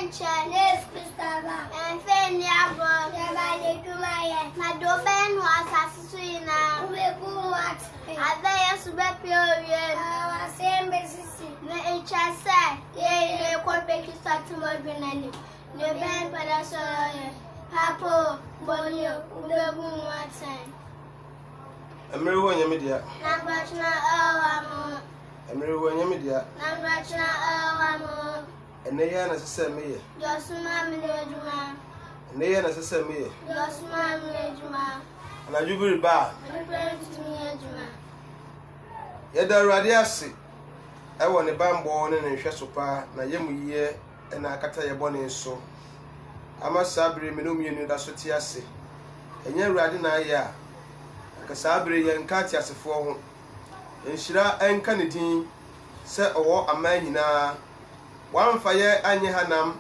French, yes, Christopher, and Fendiabo, Yabali Dumaya, Madoben was assassina, what? I say, superior, our same basis. The HSA, yea, quite big start to Morgan. The band for the soil, Hapo, Bonio, Udabu, Watson. American Media. Number American Media. Number And they are necessary me. Just Mamma, And they are necessary me. just Mamma, And I do very bad. Yet the radiasi. I want a bamboo and a shasupa, na yemu ye, and I cut a bonnet so. I must sabri minumi that's what I say. And yet radina ya. Kasabri and Katia as a form. And Shira and Kennedy set a war a man in a one fire and Yahanam.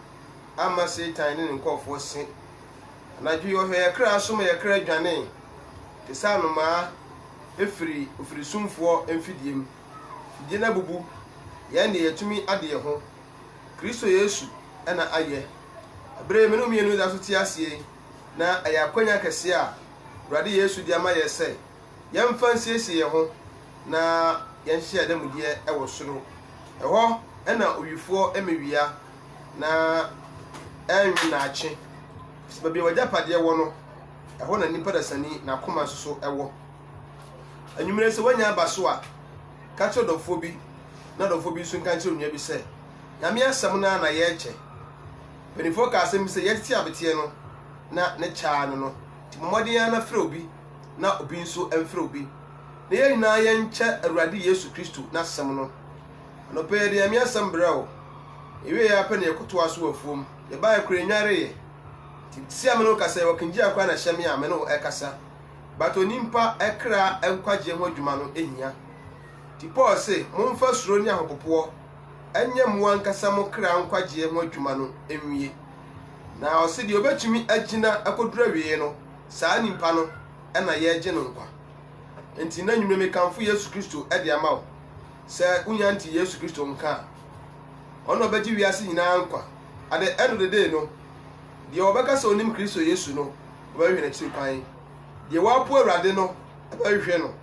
I must say tiny and call for sin. And I do your hair crash so may a crack your name. The son of ma, if free soon for amphibium. Dinner boo, Yandy to me at the home. Christo Yesu and I ye. A brave minumi that's what I say. Now I am Quenya Cassia. Radi Yesu dia ma yese yam fancy ese ye ho na yan hia dem die e wo soro e ho e na oyifo emewia na enwi na ache se ba wajapade wo no e ho na nipa da sani na koma so e wo anwumere se wanya abaso a ka cho dofo bi na dofo bi so kan che onua bi se nyame asem na na ye eche penifo ka asem se ye ti abete no na ne cha no Timodian na Frobi, na obi nso emfrobi. Na ye nyina ye nche Awurade Yesu Kristo na sem no. No pe de amia sem brao. Ewe ya pe na yekoto aso afuom. Ye ba ye kure nware ye. Ti sia me no kasa wo kinji akwa na hyem ya me no ekasa. But onimpa ekra enkwaje ho adwuma no ehia. Ti Paul say momfa suro ni ahopopo. Enye mo ankasa mo kra nkwaje ho adwuma no enwie. Na o se de obetumi agina akodura wie no. Saa nimpa no na ye gye no nkwa enti na nwumre mekamfo Yesu Kristo e de ama wo se unya nti Yesu Kristo nka ono obegye wiase nyina nkwa at the end of the day no de obeka se onim Kristo Yesu no obehwe na chi kwan de wapo Awurade no obehwe no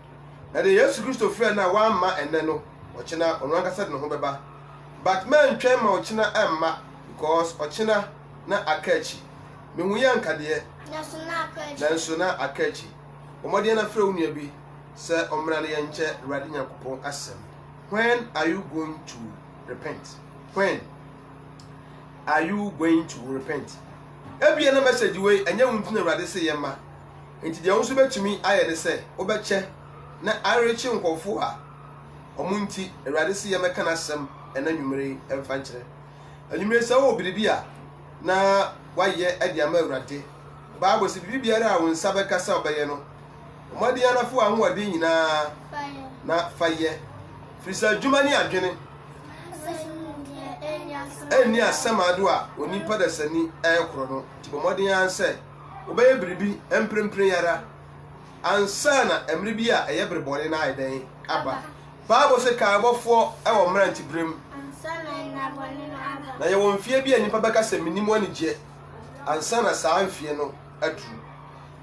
na de Yesu Kristo frɛ na wa ma enne no ochina ono ankasa de no ho beba but man twɛn ma ochina emma because ochina na akachi mehu ya nkade Nanso na akachi. Omode na frɛ onua bi sɛ omra na yenche Awurade Nyankopɔn asɛm. When are you going to repent? When are you going to repent? Ebia na message we anya wuntu na Awurade sɛ yema. Enti de wonso betumi ayɛ de sɛ obɛkyɛ na arechi nkɔfo a omunti Awurade sɛ yema kana asɛm ɛna nwumere ɛmfa nkyerɛ. Anwumere sɛ wo biribi a na wayɛ ɛde ama Awurade. Bible si bibiara a wonsa bekasa obaye no omode anafo ahode nyina na faye frisa dwuma ni adwene eni asamado a onipa da sani ekoro no tipo omode anse obaye biribi emprempren yara ansa na emre bi a eye brebone na ayeden aba Bible se ka abofo e wo mranti brem ansa na bone no aba na ye won fie bi anipa bekasa minimo ani je ansa na saa mfie no atu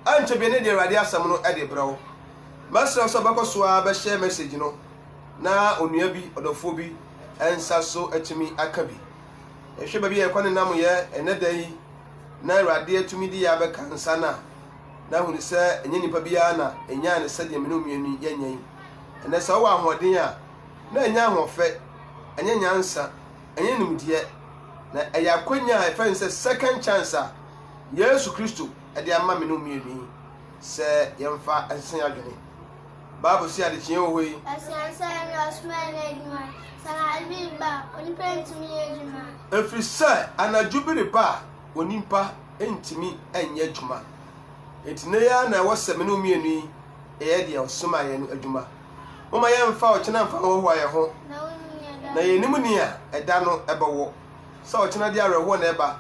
anche bi ne de Awurade asam no e de brawo masra so bakoso a be share message no na onua bi odofo bi ensa so atumi aka bi ehwe ba bi e kwane nam ye eneda yi na Awurade atumi di ya be kansa na hunu se enye nipa bia na enya ne se de menu mienu yenyen ene se wo ahoden a na enya ahofe enye nyansa enye nimdie na eya kwanya e fa se second chance a Yesu Kristo ade ama menu mienu se yemfa ansen adwene Bible si ade kyen wo yi asansa ni osman eduma sana albiba onipentimi eduma efri se anadwubiri ba onimpa entimi enya adwuma etine ya na wo se menu mienu e de osoma ye no adwuma mama yemfa o kyena mfa ho ho aye ho na yenim ni a eda no ebewo se o kyena de areho na eba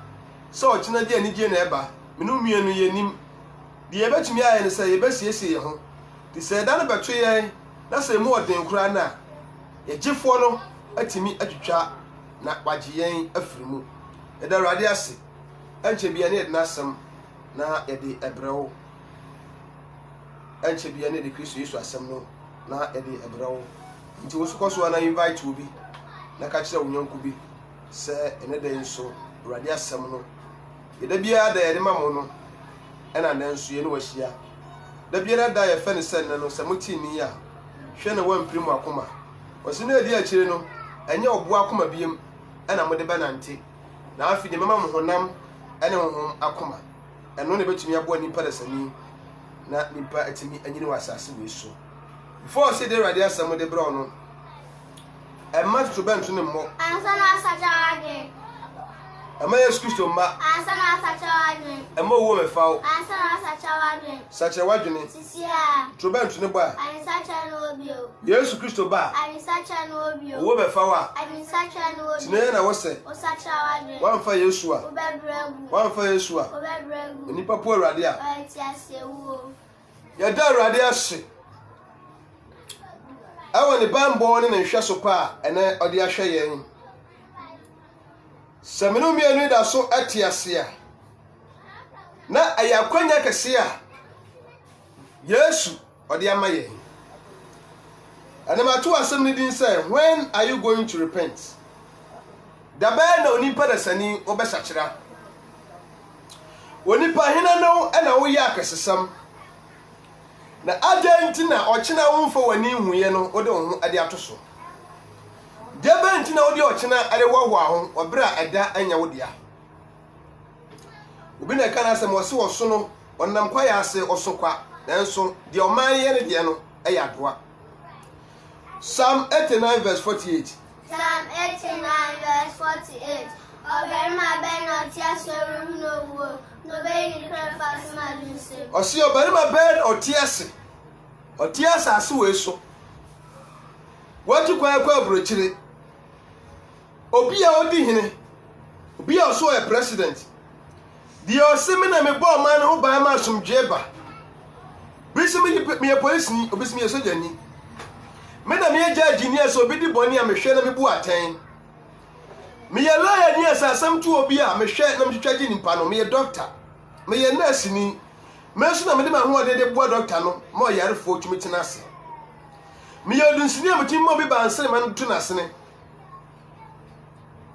se o kyena de anigye na eba menu mienu yenim de yebetumi aye ne se yebesiesie ye ho ti se da no beto ye na se mu oden kura na ye gifo no atimi atwitwa na wagye yen afiri mu Yɛda Awurade ase. Ɛnkyɛ bia ne yɛde n'asɛm na yɛde ɛbrɛwo. Ɛnkyɛ bia ne yɛde Kristo Yesu asɛm no na yɛde ɛbrɛwo. Nti wo so kɔ so na invite wo bi na ka kyerɛ wo nyɔnko bi sɛ ɛne da nso Awurade asɛm no yɛda biara da yɛde ma mo no ɛna nda nso yɛ ne wahyia. Da biara da yɛfɛ ne sɛ nne no sɛ motie ni a hwɛ na wampiri mu akoma. Wɔsi na edi akyire no ɛnyɛ ɔboa akoma biem ɛna mode bɛnante. Na afi de mama mo honam ɛne honhom akoma. Ɛno ne betumi aboa nipa dasani na nipa atimi anyini wɔ asase wɔ so. Before say the Awurade asɛm de brɛ no ɛma to bɛnto ne mmɔ. Ansa na asacha ade. Ɛma Yesu Kristo mma. Ansa na asacha ade. Ɛma wo mefawo. Ansa na asacha ade. Sakyerɛ wadwene. Sisia. To bɛnto ne ba. Ansacha no obio. Yesu Kristo ba. Ansacha no obio. Wo mefawo a. Ansacha no obio. Tine na wo sɛ. Osacha ade. Wamfa Yesu a. Obebregu. Wamfa Yesu a. Obebregu. Nipa po Awurade a. Atiasewo. Yɛda Awurade ase. Ɛwɔ ne bambɔ ne nhwɛ so pa a ɛnɛ ɔde ahwɛ yɛn. Sɛ menu mienu da so ate ase a na ɛyɛ akwanya kɛse a Yesu ɔde ama yɛn. Ɛnɛ mato asɛm ne din sɛ, when are you going to repent? Da bɛɛ na onipa dasani wobɛsakyera. Onipa hena no ɛna woyɛ akɛsesam. Na adanti na ɔkyena wo mfa wani huye no wode wo ho ade ato so. Debanti na wode ɔkyena ade wɔho aho ɔbra ɛda anya wo dia. Obi na ka na asɛm wɔse wɔ so no ɔnam kwa yɛ ase ɔso kwa nanso de ɔman yɛ ne de no ɛyɛ adoa. Psalm 89 verse 48. Psalm 89 verse 48. Oberima ben otia soru no wo no be ni preface ma dunse. Ɔse oberima ben otia ase we so. Watu kwa aburokyire. Obi a odi hene. Obi a so a president. Di ose me na me bo man ho ba ma asomdwe ba. Bisi me police ni, obisi me soja ni. Me na me judge ni so obi di boni a me hwe na me bu aten. Me ye lawyer ni asasam tu obi a me hwe na me twagye nimpa no me ye doctor. Me ye nurse ni. Me so na me de ma ho ade de bo doctor no, ma yarefo tumi tena ase. Me ye dunsini a mutim mo bi ba ansere man tu na sene.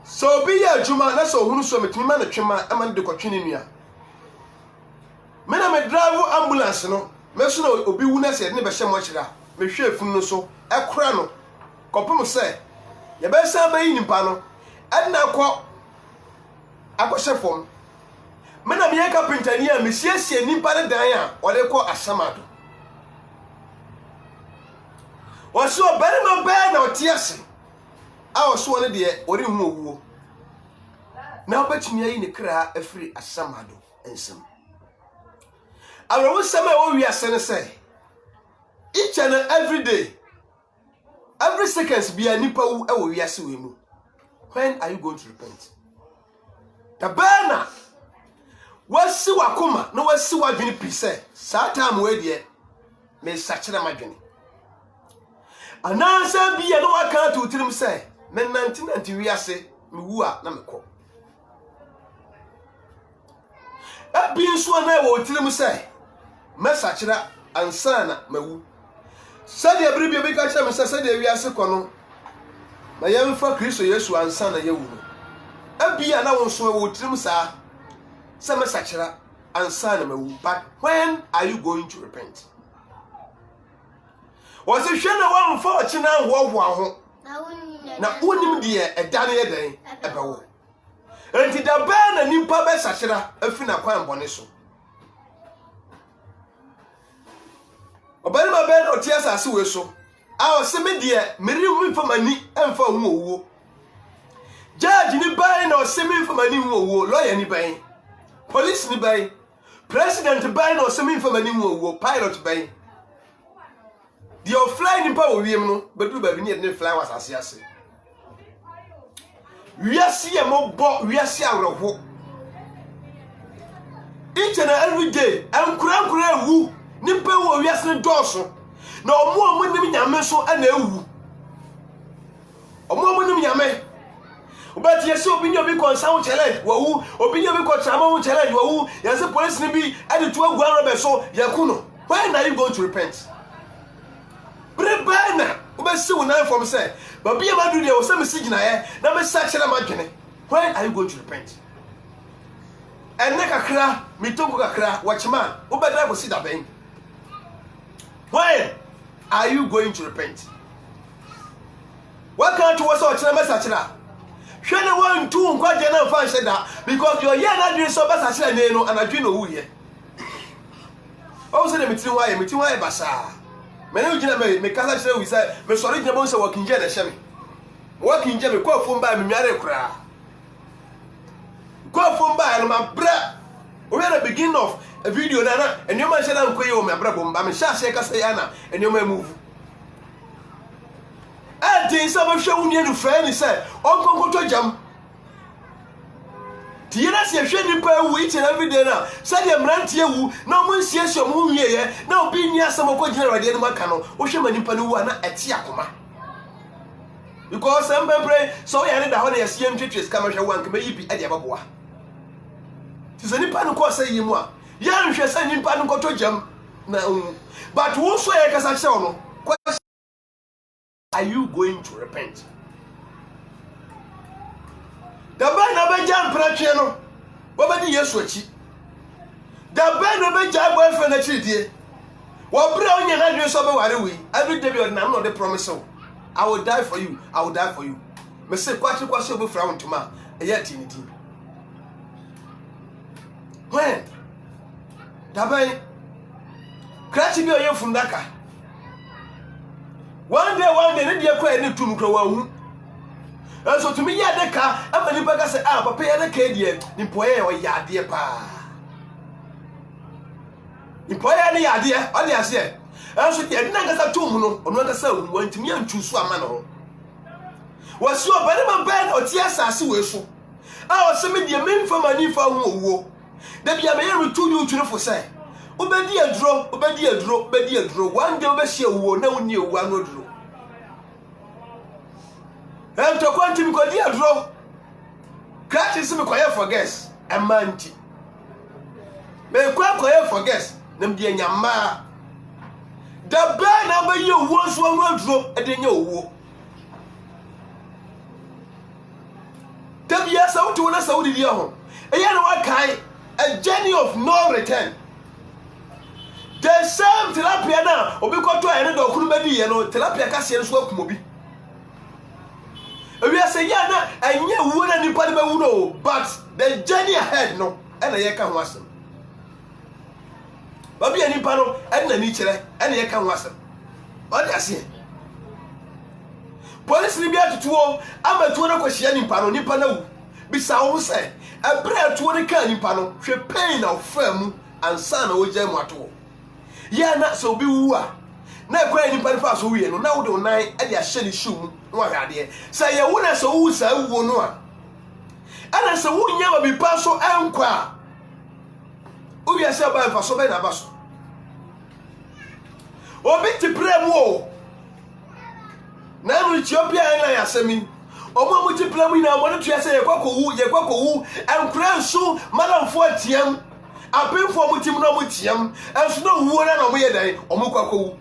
So obi ya adwuma na so hunu so metumi ma na twema ama ne de kɔtwene nua. Me na me drive ambulance no, me so na obi wu na se ne be hye mo kyira. Me hwe afun no so ekora no. Kɔpem sɛ ye be sa ba yi nimpa no, ɛna akɔhyɛ fom. Me na me yɛ kapintani a me siesie nimpa ne dan a ɔde kɔ asamado. Wɔso ɔbarima bɛɛ na ɔte ase. A ɔso ne de ɔre hu owuo. Na ɔbɛtumi ayi ne kra afiri asamado ensem. Awurawo sɛm a wɔwi ase ne sɛ, each and every day, every seconds be a nipa wu ɛwɔ wiase we mu. When are you going to repent? The bana wasi wakoma na wasi wadwene pi sɛ saa time we de me sakyera madwene. Anansa bia no waka to tirim sɛ me nanti wiase me wu a na me kɔ. Abi nso na wo tirim sɛ me sakyera ansa na mawu. Sɛdeɛ bere bia bɛka kyerɛ me sɛ sɛdeɛ wiase kɔ no na yɛmfa Kristo Yesu ansa na yɛwu no. Abi na wo nso wo tirim saa sɛ me sakyera ansa na mawu. But when are you going to repent? Was a shana one for a china ho na unim deɛ ɛda ne yɛdan ɛbɛwo. Enti da bɛɛ na nimpa bɛsakyera afi na kwan bɔne so. Ɔbarima bɛɛ na ɔte asase we so a ɔsɛ me deɛ meri mfa mani ɛmfa ho owuo. Judge ni ban na ɔsɛ me mfa mani ho owuo. Lawyer ni ban, police ni ban, president ban na ɔsɛ me mfa mani ho owuo. Pilot ban. The fly nimpa wo wiem no bedu ba bi ne de fly was ase. Wiase ye mo bo wiase awreho. Each and every day ankura wu nimpa wo wiase ne doso. Na omo nim nyame so ana ewu. Omo nim nyame. But yes, opinion be concerned challenge. Woo, opinion be concerned challenge. Woo, yes, the police be added to a guarda so Yakuno. When are you going to repent? Brebana, but soon now from say, but be about to do some message now, never such an imagine. When are you going to repent? And neka kra, me tongo kra, watchman, who better see that pain. When are you going to repent? What can't you also tell me such a Shana 1, 2, and quite general function that because you're not doing so bad as I know and I do know who ye. Also, the meeting why Bassa. Many gentlemen, make us say we say, Miss Sorry, the most working generation. Working Jimmy, quite from by me, cry. Go from by and my breath. We had a beginning of a video, Nana, and you mentioned I'm quay my brother, but I'm Shaka Sayana, and you may move. I think some show you to friend said, Uncle go to jump. Tina says, Shady Pearl wait and every day now. Said you ran to you, no one sees your moon here, no being near some of what general did Macano, or Shaman Panuana at Tiacoma. Because some pray, so I had the honey as young teachers come and one can be at Yababoa. Tis any pan who say you more. Young shall send him pan go to jump. No, but whosoever can I say, are you going to repent? The band of a jump pracheno. What about the Yeswachi? The band of a jump boyfriend at you. What brown your address of a worry? Every day you're none of the promise. I will die for you. I will die for you. Mr. Quattro was over frown to ma a yet in it. When? Dabai crashing your from Daka. One day, India quite need to Mukro. And so to me, Yadaka, I'm a nipper say, ah, prepare the Cadian, in Poe or Yadia pa. In Poe, any idea, only I said. And so the Nagas Tumuno, or not a soul, went to me and choose one man. Was you a better band or tears as you so? I was sending the main for my new phone. Then you may return you to the for say. Obedi a draw, one day over she will no near one would draw. And to quantum got dear draw. Catches him quiet for guests, a manty. May quite quiet for guests, them dear Yama. The band number you once one will draw at the new war. Tell me, yes, I want to us out of your home. A young kind, a journey of no return. The same tilapia now, or because to end of Kurubadi, and tilapia Cassian's work mobi. We are saying, Yana, and you wouldn't in Padma, but the journey ahead, no, and I can was them. But be an impano and a nature, and I can was them. What I say? Police Libya to all, I'm a 200 question in Pano, Nipano, beside say, a prayer to one can in Pano, she pain of firm and son of Jamato. Yeah, not so be woo. Now, crying in Panfas, who you know, now don't night at your shelly shoe. What are they? Say, you wouldn't so who say, who no. And I say, who never be passed so anqua. Who you say about for so many of us? Or big to pray more. Now, Ethiopia and I are saying, or more with the play now, one to say, Quaco, and cry so, Madame 40. I pay for Mutim, and snow water on way day, or Mukako.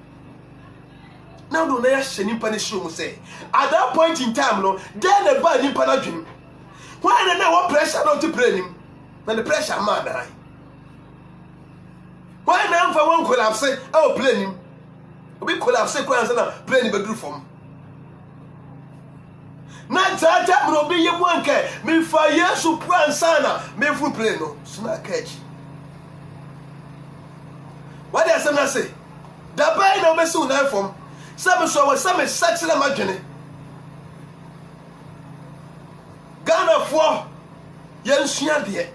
Now, don't I send punish you say? At that point in time, no, then the bad in Panajim. Why don't I want pressure not to play him? When the pressure man, I. Why now for one could have said, oh, play him? We could have said, play him bedroom from. Not that will be your one care, me for years to plan sana, me for play no, snack catch. What does someone say? The buy no be soon from. Some so some is such an imagine. Ghana for yen shia de.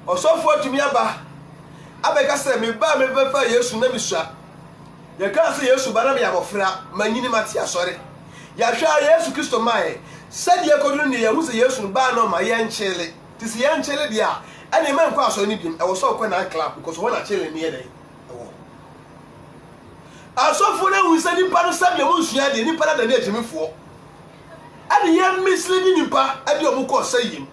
Or so for to me aba. Abeka say me ba me befa Yesu na misua. Ye ka say Yesu ba na me abofra manyini mate asore. Ya hwa Yesu Kristo mai. Said ye kodu ne ye hu say Yesu ba na ma ye nchele. Ti say ye nchele dia. And a man cross on him, I was so quite a clap because when I tell him near day. I saw for them who said in Pano Samuel, the Nipana the nature me for. and ye misleading in pa and your muko saying.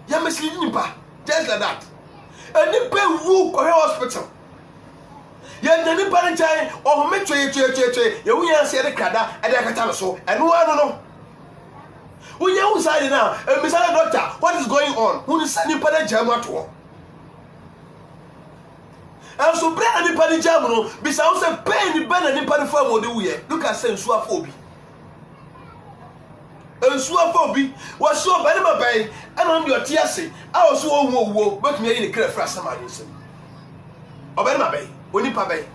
Ye misleading in pa, just like that. And the pay woo or hospital. Ye the parent or make you will answer the crada and the cataloso and no. When you outside now, and Mr. Doctor, what is going on? Who is sending Pada Jama to? And so, Brand and Paddy Jamano, besides a penny banner and Paddy Farm, look at sensuaphobe. And suaphobe was so bad my bay, and on your TSC, I was so woe, but me in the crap for some reason. Obama Bay, Winipa Bay.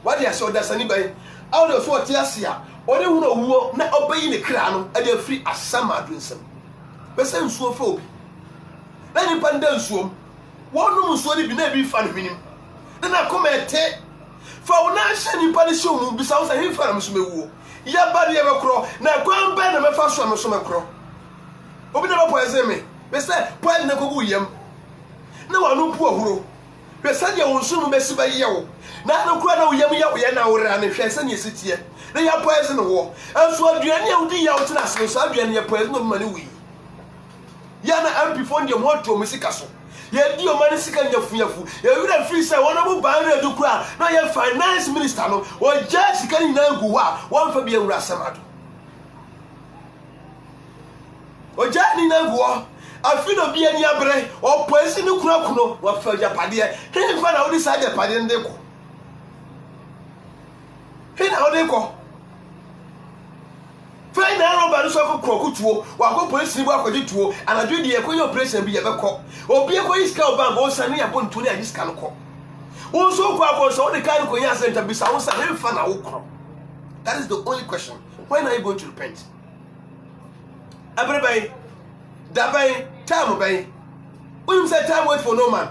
What you saw that's anybody out of what TSC. Or they will not obey the crown and they're free as some are doing some. But send so phobe. Then you pan down swim. One room so they be never fun with him. Then I come at take. For now, sending Paddy show besides a him from Sumu. Ya body ever crow. Now go and bend them a fast one of some crow. Open up poison me. They said, Poison Naku yam. No one no poor hero. They said you will soon mess by you. Now no crowd of yummy now run and share some city. They are poison war. And so Adriania be out in us, so Adriania poison of money. We Yana am before your motto, Missy Castle. Yet your money sick and your fearful. You would have free say one of Barrier to cry. Now your finance minister or Jessica in Nangua, one for being Rasamado. Or Johnny Nangua, I feel of being Yabre or poison no crocuno, what for Japadia. Can you find out this idea, Padian Deco? Hey, now they go. Find out about the soccer crocutuo, while go police work with you, and I do the equal operation be ever caught. Or be a quick scout bang or sending upon 20 this can call. Also, was all the kind of coyas and to be sounds and have fun. That is the only question. When are you going to repent? Everybody, Dabai, time obey. When you say time wait for no man.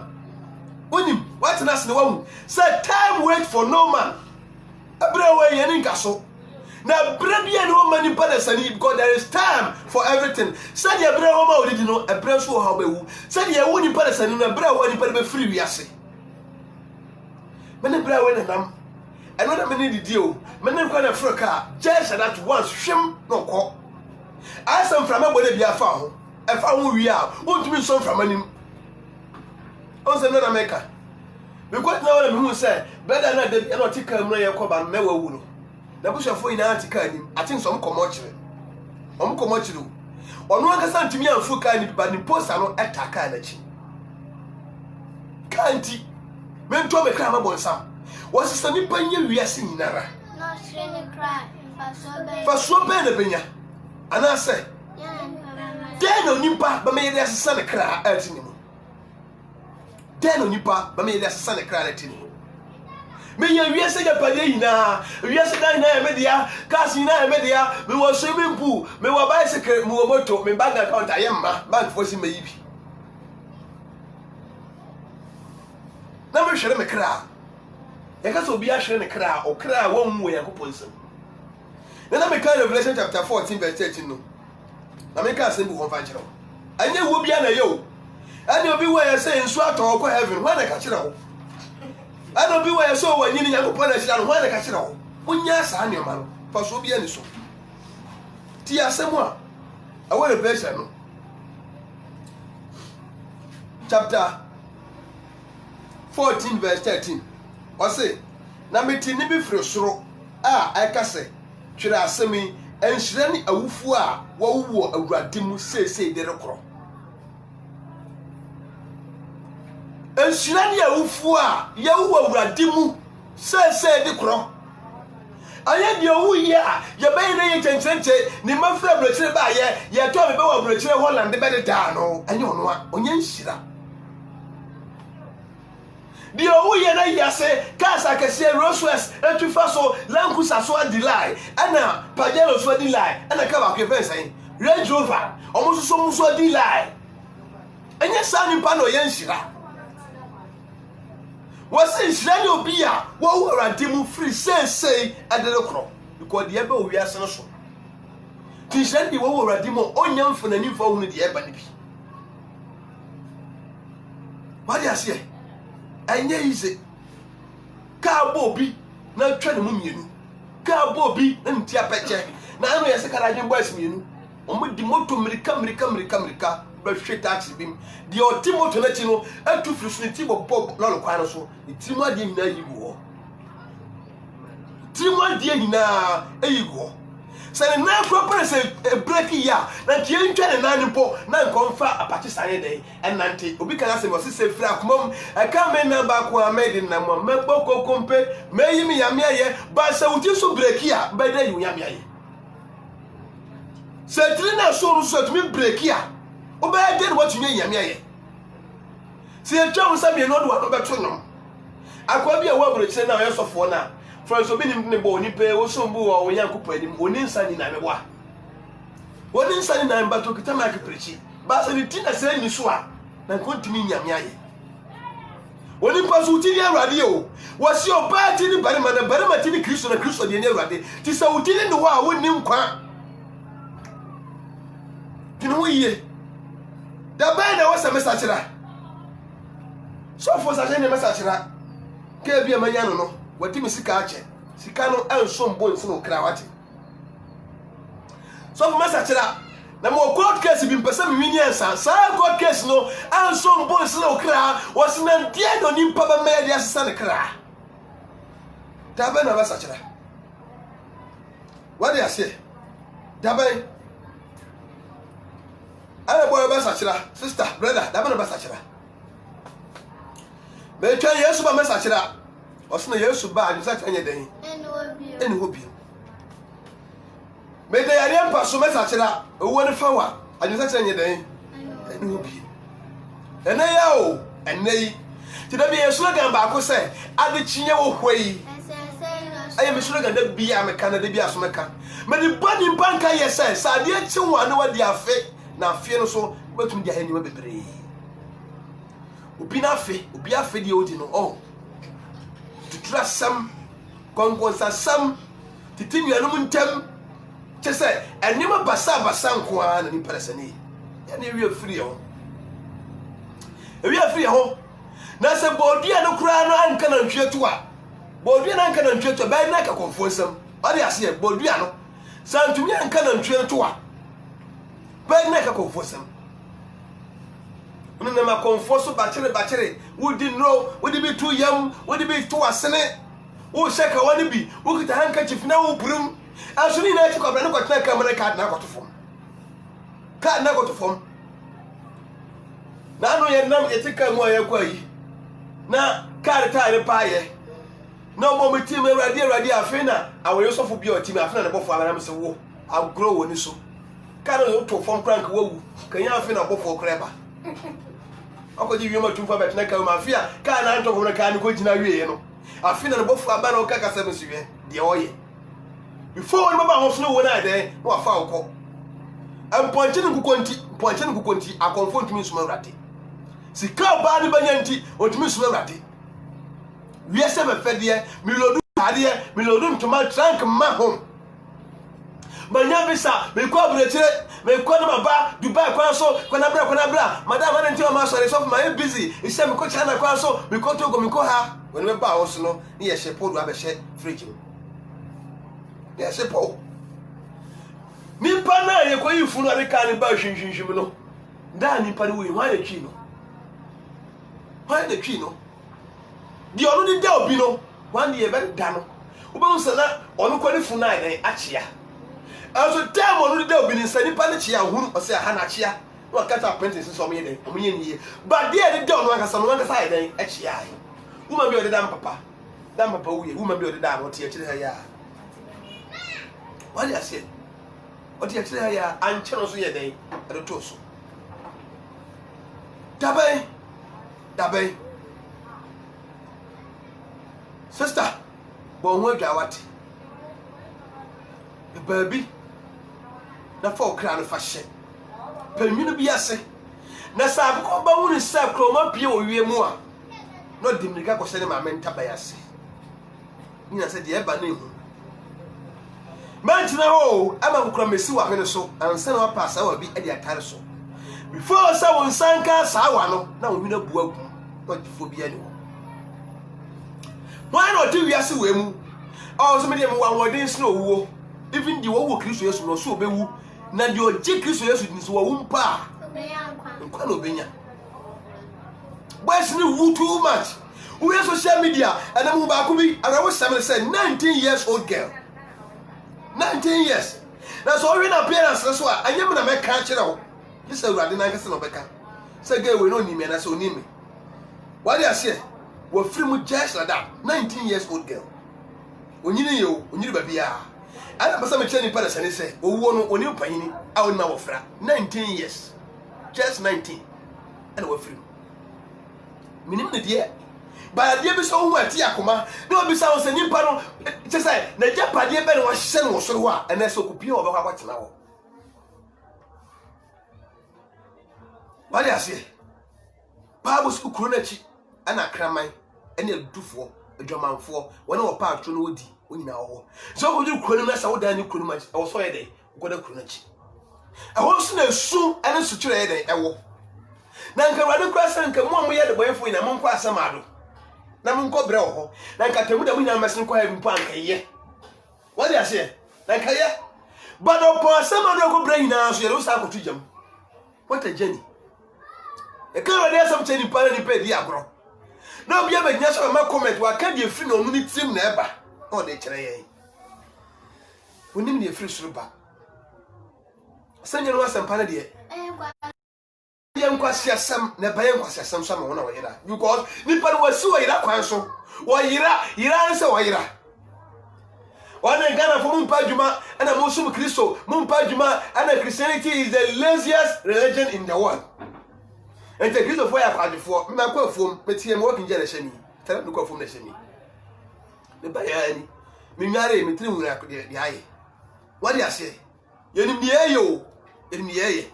When you what's an ass in the woman? Say time wait for no man. A breaway and in castle. Now, Brady and woman in Palestine because there is time for everything. Said your brother, how did you know a brand so how we said your one in Palestine and a brother when you put a free, we are say. Many brother went and another minute deal. Many kind of car just at once, shim, no call. I some from a body be a found. I found who we are. Want to be some from him. Also, not America. Because now who said, better not the not take a million cob and never would. The bush of foreign article, I think some commotion. Commotion. Or no one can send to me and full kind, but the post are not attack energy. Can't he? Men told me crime about some. Was it sunny penny we are seeing Nara? Not really cry. For so bad a penya. And I say, then no nimpa, but maybe there's a son of cry at him. Then no nipa, but maybe there's a son of cry at him. Me we say ya pade na we say na media kasi na media me was swimming pool me wa bicycle me wa moto me bank account ayemma bank for si me yibi na me hwere me kra ya ka so bi a hwere ne kra o kra won mu yakopon sam na me kan Revelation chapter 14 verse 13 no na me ka asem bu ho fa kire wo anye wo bia na yo anye obi wo ya say nsu ato ko heaven wa na ka kire wo I don't be where I saw when you need to punish and why the casino. When yes, I am man, for so be any so. Tia Samoa, I want a version. Chapter 14, verse 13. Or say, Namiti Nibi Frosro, I can say, should I say me, and Shirani a woofua, what woo a radimu say the rock. And Shirania Ufua, Yawu Radimu, say the crow. I had your ya, your baby and sent it, Nimafra Brethren by ye, ya told me about Brethren Holland, the better down, and you know, Onion Shira. The Oya Yase, Casa Cassia Rosewest, and to Faso, Lankus Aswa Delay, Anna, Pajero Swa Delay, and a cover of saying, Range Rover, almost so much delay. And your son in Pano Yanshira. Was it Shano Bia? What were a demo free say at the local? Because the Ebba we are so. Tishandy were a demo on young for the new phone with the Ebony. What do you say? I know easy. Car Bobby, no train mummy. Car Bobby and Tiapache. na ano yɛ sɛ Karaje boys mienu ɔmo di moto mirika ba hwɛ taxi bim de ɔti moto na chi no atu firi so ne ti bɔ lɔre kwan no so ne ti mu adeɛ nyinaa yi gu hɔ ti mu adeɛ nyinaa eyi gu hɔ sɛ ne nan kura pɛrɛ sɛ break ya na ntia ntwa ne nan mpo na nkɔmfa apakye sane dɛ ɛnante obi kan asɛm ɔsi sɛ fira akomam ɛka me na ba ko amedi na mo mɛbɔ kokompe mɛyi mi yame ayɛ ba sɛ wuti so break ya bɛda yi yame ayɛ sɛ tiri na so no so tumi break ya obɛyɛ de no watumi yame ayɛ sɛ etwa wo sɛ me no do wa no bɛto no akwa bi a wo abrokyire na ɔyɛ sɔfo na friends obi ni bo ni pe wo so mbu wo Nyankopɔ anim oni nsani na meboa oni nsani na mbato kita ma keprechi ba se ni tina se ni so a na kontimi nyame aye oni paso ti ni Awurade o wo si oba ti ni barima na barima ti ni Kristo na Kristo de ni Awurade ti sa wo ti ni wo a woni nkwa ti no yiye da ba na wo sa mesachira so fo sa je ni mesachira ke bia manya no wati mi sika ache sika no enso mbo nsi no kra wate so for mesachira na mo court case bi mpesa mi wini ensa sa court case no enso mbo nsi no kra wasi na die no nimpa ba me dia sesa ne kra dabe na mesachira wadi ase dabe ala boy mesachira sister brother dabe na mesachira me twa Yesu ba mesachira osuna Yesu ba adisa tanye den eni hobi me de yare mpa so mesachira owo ne fawa adisa tanye den eni hobi enaya o enayi ti da bi Yesu ga ba ko se ade chinye wo hwei aye me suro ga da bia me kana da bia so me ka me di body banka yese sa ade chi wo ane wadi afe na afe no so batum di ahani bebre obi na afe di odi no oh tutrasam kongonsa sam titinu anum ntem chese enima basa nko ana ni parasani ya ne wi afiri ho na se bodua no kura no anka na ntwe to a bodua na anka na ntwe to ba na ka konfonsam ade ase bodua no santumi anka na ntwe to a ba na ka konfonsam no ma konfoso bachere wudi no wudi bi tu yam wudi bi tu asene wo sheka wani bi wo kita handkerchief na wo burum asuni na chi kwabra no kwatna kamera card na kwatofom na no ye nam etika mu ayekwa yi na card ta ne paaye no mo meti me Awurade afena awoyo sofo bi otimi afena ne bofo abana mse wo agro woni so card no to fom crank wawu kanya afena bofo kreba okoji wiema tumfa betna ka mafia ka na nto ko ka ni ko jina wiye no afina no bofu aba na o ka kasa msiwe de oye before ni baba hoso wo na de no afa okọ amponche ni kukonti akonfo ntumi nsuma Awurade sika ba ni banyanti ontumi nsuma Awurade wiye se be fede milodu ntoma trank ma home banya visa me ko abretire me ko na maba Dubai kwa so kwa na bra madam ana ntima ma so so my busy ise me ko China kwa so me ko Togo me ko ha when me ba ho so no ni ye shepo do abehye fridge ye shepo mi pa na ye ko yifu no ade ka ni ba hwinhwinhwim no da ni pa ni wi hwan de twi no di onu di da obi no hwan de ye be da no obo so na onu ko ni fu na ide achia aso time onu da obi ni sani pa ne chia hunu o se ha na chia no kata apprentice so me dey o me nie but there the onu akasa no akasa ide achia ai uma bi o de da papa wuye uma bi o de da no tie kire ha ya wali ase o tie kire ha ya anche no so ye dey e to so dabai sister bo ho adwawate baby na fo kra no fa hye peminu bi ase na sa ko ba woni sa kroma pie owie mu a no dimrika ko sene ma menta ba yase ni na se de eba na ehu mantina ho ama kura mesi wa hene so ansa na pasa wa bi e de atare so before sa won sanka sa wa no na wo hina buagu no difo bi ani wo why no ti wiase we mu o so me de mo wa wodin sno wo even the wo Kristo Yesu no so obewu na the oje Kristo Yesu ni so wo mpa nkwa no benya boys ni wu too much we social media and am ba ko bi and I was say 19 years old girl 19 years na so we na appearance so a anyem na me ka kire ho this awurade na nkese no beka say girl we no ni me na so ni me what they say we free mu just like that 19 years old girl onyini yo onyiri ba bia ana pasa me cheni para sane say owuo no oni panyini a oni ma wofra 19 years just 19 and we free minim ne de ba de bi so hu ati akoma na obi sa won nyimpa no che say na japade be no hye no soro ho a ene so kopie wo be kwa kwatena wo ba de ase Bible school kuro na chi ana kraman ene adufo adwamanfo wona wo pa atwo no odi onyina wo so ko ju kuro na sa wo dan ni kuro ma wo so ye den ko da kuro na chi ho so na su ene su kire ye den ewo na nka wade kura san nka mo ye de boyefo ina mo nkwa asamado na mo nkọ bre ho na nka temu da mo nya masin kwa mpo anka ye what they say na nka ye but opo asamado ko bre ina so ye lo sa ko tujam what a journey e kan wade asam cheni para ni pe di agro na obi abanya so ma comment wa ka die free no mu ni tim na eba o de kire ye onim de free suru ba sanya no asam para de yankwasi asam na bayan kwasi asam so ma wona wo yira because ni pa wo si wo yira kwan so wo yira nse wo yira wana Ghana for mun pa djuma ana mo sum Kristo mun pa djuma ana Christianity is the laziest religion in the world and the Kristo for ya kwadefo me kwa fom metie mo working jere shani tara me kwa fom na shani me bayani me nyare me tiri wura de aye what ya say yenim de yeyo yenim yeye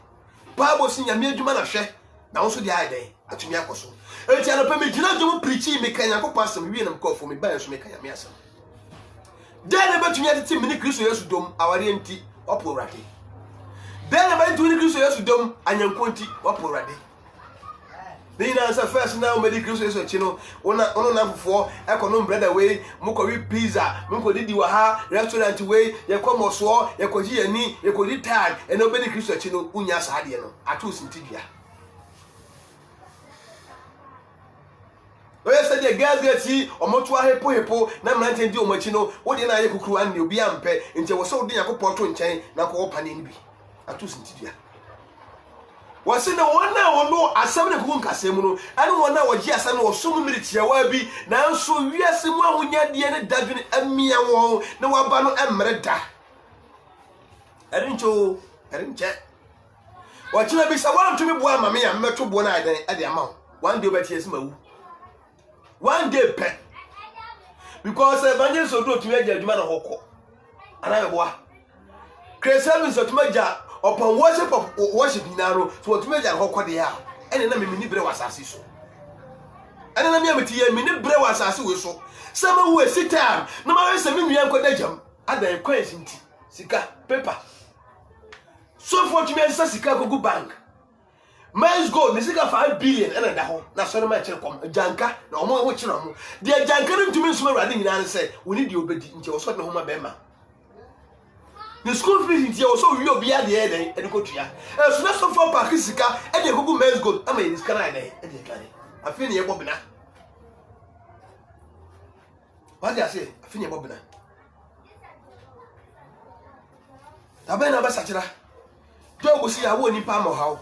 Bible sin ya me adwuma na hwe na won so de aye den atumi akoso enti ana pa me gina dwuma preachi me kan yakopɔ asɛm wie na me kwa fom me bayan so me kan ya me asɛm den na betumi atete me ni Kristo Yesu dom aware enti opo rade den na betumi ni Kristo Yesu dom anyanko enti opo rade They answer first now, medical Kristo Yesu chino. Ona na fufo. Eko no brother way. Muko wi pizza. Muko di waha restaurant way. Yeko moso. Yeko ji ani. Yeko di tag. Eno medical Kristo chino. Unya sa ade no. Atu sintibia. Oya said the girls get see. Omotu hepo. Na mrante ndi omachi no. Wodi na ye kukuru ani obi ampe. Nti wo so di yakopɔ to nkyɛn na ko opane ni bi. Atu sintibia. Wasi na wana wono asem ne kuku nkasem no ane wana woji asem no wosom miritiawa bi na nso wiase mu ahonya de ne dadwene amia wo na waba no emreda erinche wachina bi sa wan tumi boa mame ya mmeto bo na adan ade ama one day obeti esima wu one day pe because evangelist odo tumi agya adwuma na hokɔ ana boa Christian so tumi agya upon worship inaro so what meja hokɔ de ya ene na me ni bre wasase so ene na me ameti ya me ni bre wasase we so sama hu esitam na ma wese me nua nkɔ dajam adan coins nti sika paper so for to me asa sika go bank man's gold ni sika 5 billion ene da ho na so na ma kire kom janka na omo wo kire omo de janka no ntumi nsoma rade nyina ne se woni de obedi nti wo so de ho ma bema the school fees in here so we obi ade eden edukotua so na so for park sika e dey gugu men's gold ama yin sika na eden e dey kare afi ne yebo bina what dey say afi ne yebo bina tabe na ba sakira do go si awo ni pa mo hawo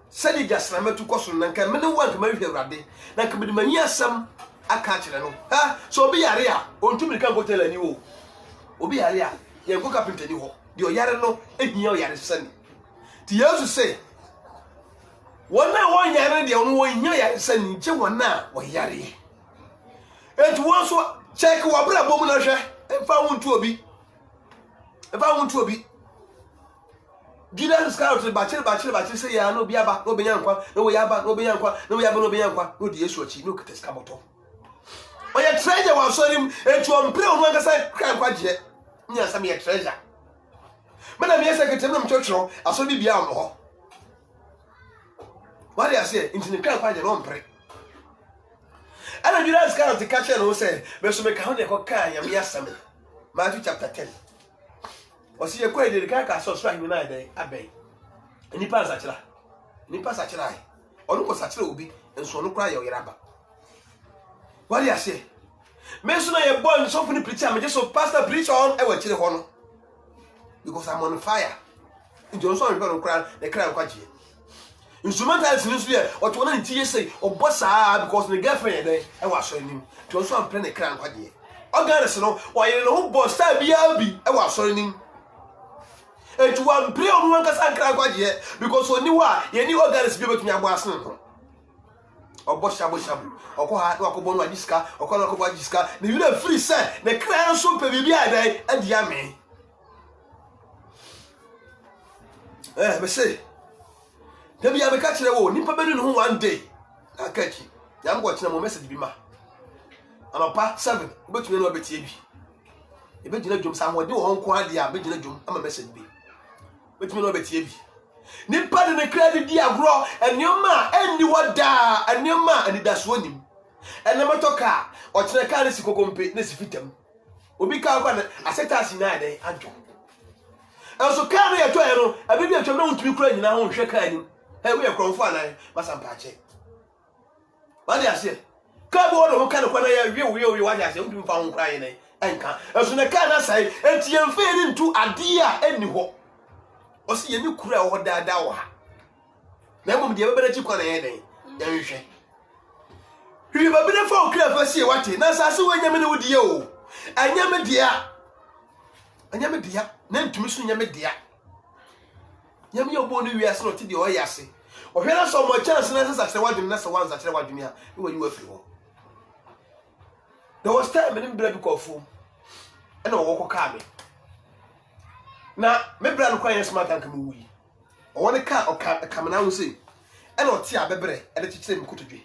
sadi jasna metu koso na nka me ne wanka ma hwe urade na nka me de mani asam aka kire no ha so obi yare a ontumi kan go tell ani wo obi yare a yenko kapinta ni ho de oyare no ehia oyare sani ti Yesu say wona won yare de won hia oyare sani che wona wo yare etu won so check wo bra bom na hwe emfa wontu obi Judas Iscariot bachire say ya no biaba no benya nkwa no we yaba no benya nkwa no we yaba no benya nkwa no de Yesu achi no keteska boto oya treasure wa so nim etu ompre onu angasa kan kwa je nya sam ye treasure mana me secretary na mchochro aso bi bia am ho what they say into the kan kwa je no mpre ana Judas Iscariot catch no say be so me ka ho de ko kan ya me asam Matthew chapter 10 ɔsi yɛ kɔ edere kan ka sɔ soro ahimi na ɛdɛn abɛn nipa nsakyera ayi ɔno kɔ sakyera obi nso ɔno kora yɛ ɔyɛraba wali ase me nso na yɛ bɔ nsɔfo ne preacher me so pastor preach on ɛwɔ akyire hɔ no because I'm on fire nti ɔnso ɔnhwɛ no kora ne kra nkwagye instrumentals ni nso yɛ ɔto na nti yɛ sɛ ɔbɔ saa because ne girlfriend yɛ dɛn ɛwɔ asɔre nim nti ɔnso ampɛ ne kra nkwagye ɔganes no ɔyɛ ne ho bɔ star biara bi ɛwɔ asɔre nim etu wa mpre ɔno ankasa nkra nkwagye because oni hɔ a yɛni ɔganes bi betumi abɔ asen no ɔbɔ shabu ɔkɔ ha na ɔkɔ bɔ no agiska ɔkɔ na ɔkɔ bɔ agiska ne yuna free sɛ ne kra nso pɛ bibi a dɛn adi ame me say Debi ya meka kire wo nipa benu ne ho one day akachi ya mgo kire mo message bi ma anopa 7 obetumi na obetie bi ebegina dwom sa ho de wo nko ade a begina dwom ama message bi obetumi na obetie bi nipa de ne credit di agro enioma eni woda enioma anidaso nim enematoka o kire ka ne sikokompe ne sifitam obi ka kwa na asetasi na ade adwo enso ka na ye twa no abibi atwam na untumi kura nyina ho hwe ka ni hey, we are cromfo anan masampache. Wadi ase. Ka bo do ka ne kwa na ya we wadi ase undum fa ho kra yen enka. Eso ne ka na sai enti yemfe ni ntu ade a eni ho. O se yemi kura wo daada wo ha. Na mum de bebere chi kwa na yen den. Yan hwe. Hwi babere fa okra fa sie wate. Na sase wo nyame ne wodi ye o. Anyame dia. Anyame dia. Na ntumi so nyame dia. Nyame obo no wiase no te de oyase ohwe na so mo chance na sasa wadum na se wanza kire wadum a we wani wafiri ho there was time me bra bi kofo e na wo koka me na me bra no kwanye smart tank me wuyi o woni ka o ka me na wo sei e na o ti abebre e de kikire me kotodwe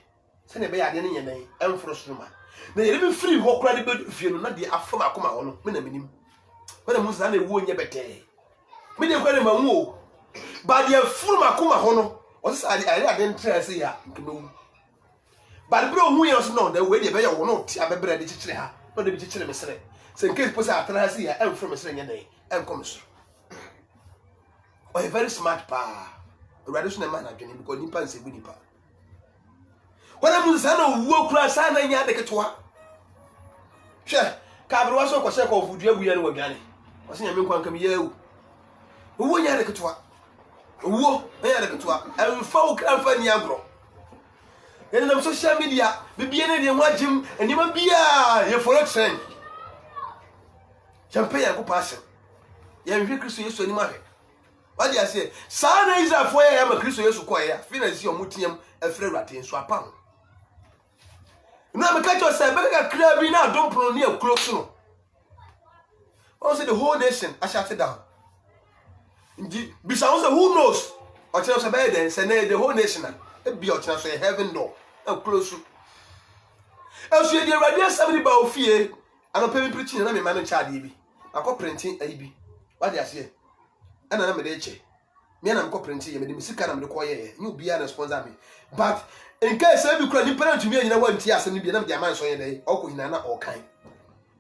se ne be ya de ne nyenan emforo soroma na yele bi free ho kora de be fie no na de afam akoma ho no me na menim wona mu sa na ewu onye bete me de kware ma wu o but the full makuma hono o say I didn't try say ya no but bro hu ye no the way dey be ya wo no ti abebre de kikire ha no de bi kikire mesere say in case posa atra say ya em from mesere nya dey em come so o a very smart pa radio na man adwene because nipa nse bu nipa wala mu sa na wuo kura sa na nya de ketwa hwe ka bro waso ko se ko fudu abuye no wadwane o say nya me nkwan kam ye wo nya de ketwa wo ya de ketwa emfa wo kra fa ni agro ene na social media bibie ne de nwagim enima bia ye follow trend champion ya ko passion ya nhwe Kristo Yesu ani ma hwe wadi ase sa na Israel fo ya ma Kristo Yesu ko ya fi na si omutiam afre rate nso apam na me ka cho say be ka kra bi na don pro ni akuro so no also the whole nation I shut it down. Bisa who knows? Or tell us about then, say the whole nation. It be or tell us heaven door. Close. Else you the radio somebody about fear. I don't pay me preaching and I'm a man in child. I call printing a b. What do I say? And I'm a day. Me and I'm call printing, and the music and I'm the choir. You be a sponsor me. But in case every credit parent to me, you know what tears and be another man so a day, or in all kind.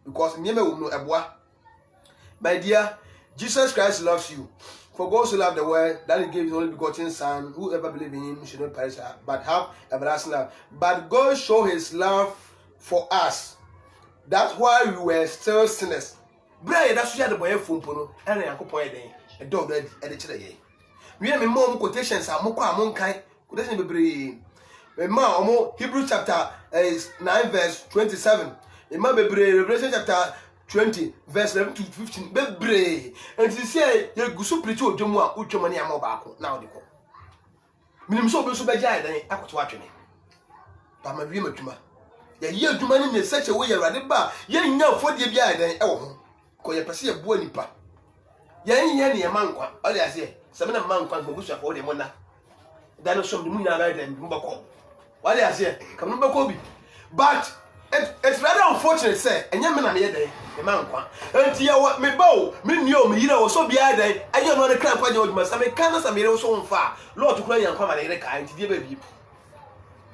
Because never will know a boy. My dear, Jesus Christ loves you. For God so loved the world that He gave His only begotten Son, whoever believes in Him should not perish but have everlasting life. But God showed His love for us. That's why we were still sinners. Bray, that's why the boy from Pono and I could point a dog at the chile. We have more quotations are more kind. Quotation be brave. More Hebrew chapter 9 verse 27. It might be brave. Revelation chapter 20 verse 11 to 15 bebre and you say you go so preach odwomu a utwomani am obaako na odiko minim so obeso beja dan akoto atwene ba ma wie matuma ya ye adwuma ni such a way Awurade ba ye nya fodie bia dan e wo ho ko ye pese ye bo nipa ye nya ne ye mankwa o le ase se me na mankwa gbogusu afọ de mona dan so mu nya na dan mbako wa le ase kam no mbako bi but it's rather unfortunate say enya me na ye dan e mankwa enti ya me bawo me nio me yira wo so bia dan ayo no ne kran kwa nya oduma sa me kan sa me re wo so mfa lord kura yankwa ma na yire ka enti die ba bi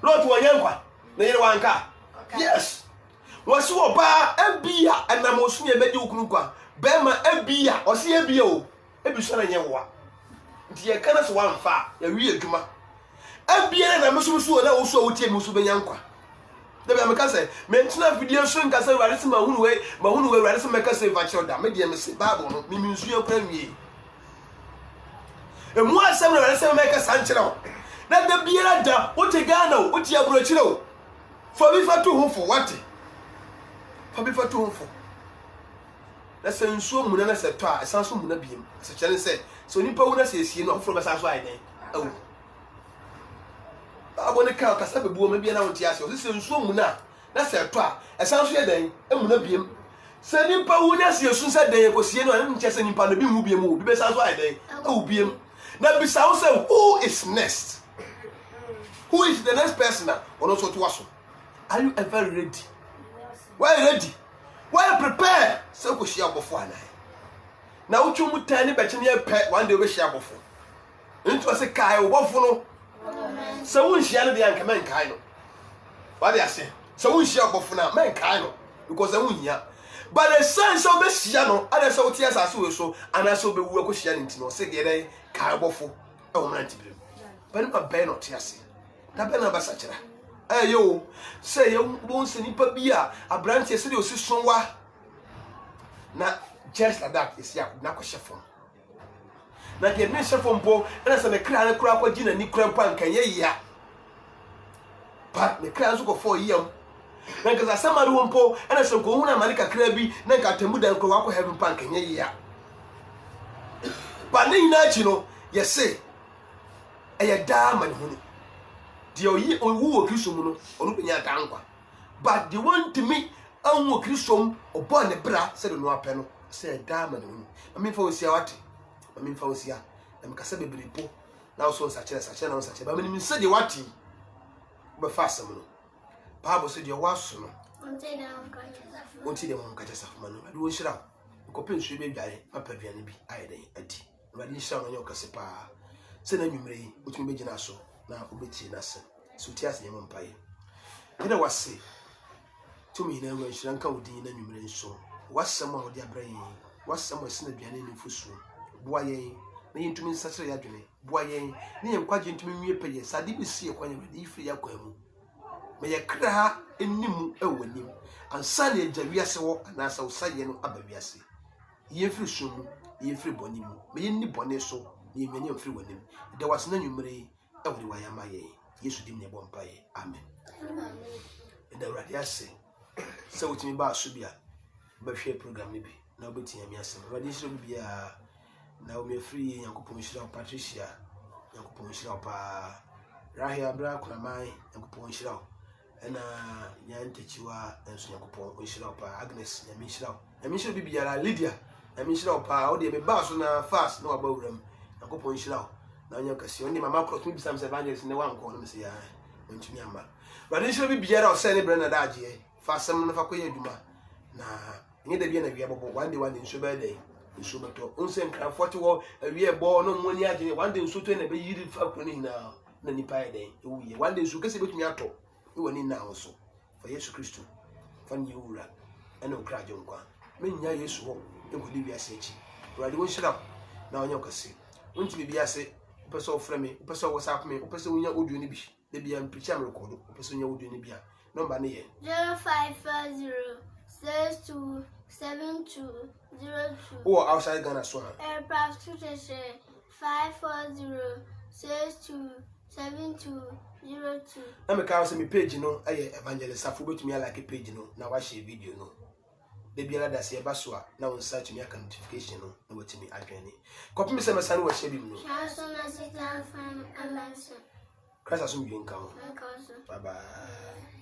lord wo yankwa na yire wanka yes wasi wo ba abia anamosu ye bedi ukunu kwa bema ebia o se ebia o ebi so na nye wo nti ye kana so wan fa ya wi adwuma ebia na mesusu na wo so wo tie musu benya nkwa da be ameka say me ntuna video so nka say ware se ma hunu we ware se meka say va choda me de me se bible no me nsu ye kra nwie emu asem na ware se meka sanchire ho na da biara da wo te Ghana wo te aburo chire ho for bi fa to ho for what for bi fa to ho for na se nsuo mu na se to a esan so mu na biem se kyere se so nipa wu na se esie no ofro besa so ai den awu abone ka kasa bebuo ma bia na wonti ase o se nsuo mu na se to a esan so ye den emu na biem se nipa wu na se esu se den ko sie no na nche se nipa no bi hu biem o bi besa so ai den awu biem na bisa wo se who is next, who is the next person na ono so to waso. Are you ever ready? Why ready? Why prepare? So ko shia bofo anai na wo twumu tani be kye pe one day we shia bofo nto se kai wo bofo no so wo shia no de anka men kai no what they say so wo shia bofo na men kai no because wo hia but the sense of be shia no ada so tie asase we so ana so be wu ko shia nti no se ge dey kai bofo e wo man tibrim but no be no tie ase da be na ba sachira yo say you won se nipa bia abrantie se de osi sonwa na just like that is ya na ko shefom na de me shefom po na se me kra na kura ko gina ni kura mpa nkan ye ya but me kra so ko 4 yam na ka sama do mpo na se ko hu na mali kakra bi na ka temu dan ko wa ko heaven mpa nkan ye ya ba ni na chi no ye say e ya da man hu the oyi owu Kristo mu no onu benya dankwa but the one to me anwo Kristo obo ne bra se do no apɛ no se da ma no ami fa osia wate ami fa osia na me kasa bebre po na so sakyere na sakyere ba me se de wate be fa asem no Bible se de waso no onti de mo nka chesa ma no ade wo hira ko pensu be dware papa duane bi ayeden adi ade hira no nyo kase pa se na nwumre yi otumi be gina so na obeti na se so ti ase nyem mpaye ede wase tumi na nwa hira nka odin na nwumre nso wasam a odi abran wasam ase na duane ni fusu boa yen na yentumi nsakire ya dwene boa yen na yenkwaje ntumi nwie peye sade bi sie kwanye de ifiri yakwa mu me ye kra enimu ewanim ansa na eja wiase wo anasa usaye no abawiase yefiri somu yefiri bonimu me yenni bone so ni menye mfiri wanim de wase na nwumre ewri wa yama ye Yesu dim ne bo mpaye amen de urade ase se wotimi ba so bia ba hwe program ni bi na obeti yami ase urade shiro bia na o me free Yankopon shira Patricia Yankopon shira pa Rahia bra kuna mai Yankopon shira ena nyantechiwa enso Yankopon shira pa Agnes yami shira bibia Lydia yami shira pa o de me ba so na fast na wa ba wuram Yankopon shira na onye kasi oni mama cross mi bisam evangelist ne wan ko no se ya ontumi amba urade shira bibia o se ne bre na daje fa sam na fa koye adwuma na nye da bia na bia bobo one day nso ba dey nso beto onse nkran 40 wo awie bo no moni agene one day nso to na be yiri fa ko ni na nipa ya dey ewuye one day nso kese betumi ato e woni na ho so for Yesu Kristo fa ni ewura ene okra je nkwa menya Yesu ho enkodi wi ase echi urade won shira na onye okase ontimi bia se person frame person WhatsApp me person wonya audio ni bi de bia mpicha me record person wonya audio ni bia number ne ye 0540 62 7202. Oh, outside Ghana so. Aircraft 540 62 7202. Na me ka say me page no aye evangelist afo betumi like page no na wa share video no. De bia da se eba so a na won search me account notification no na wetimi adwene. Kopim se me sane wa share bi no. Christ asum Bye bye.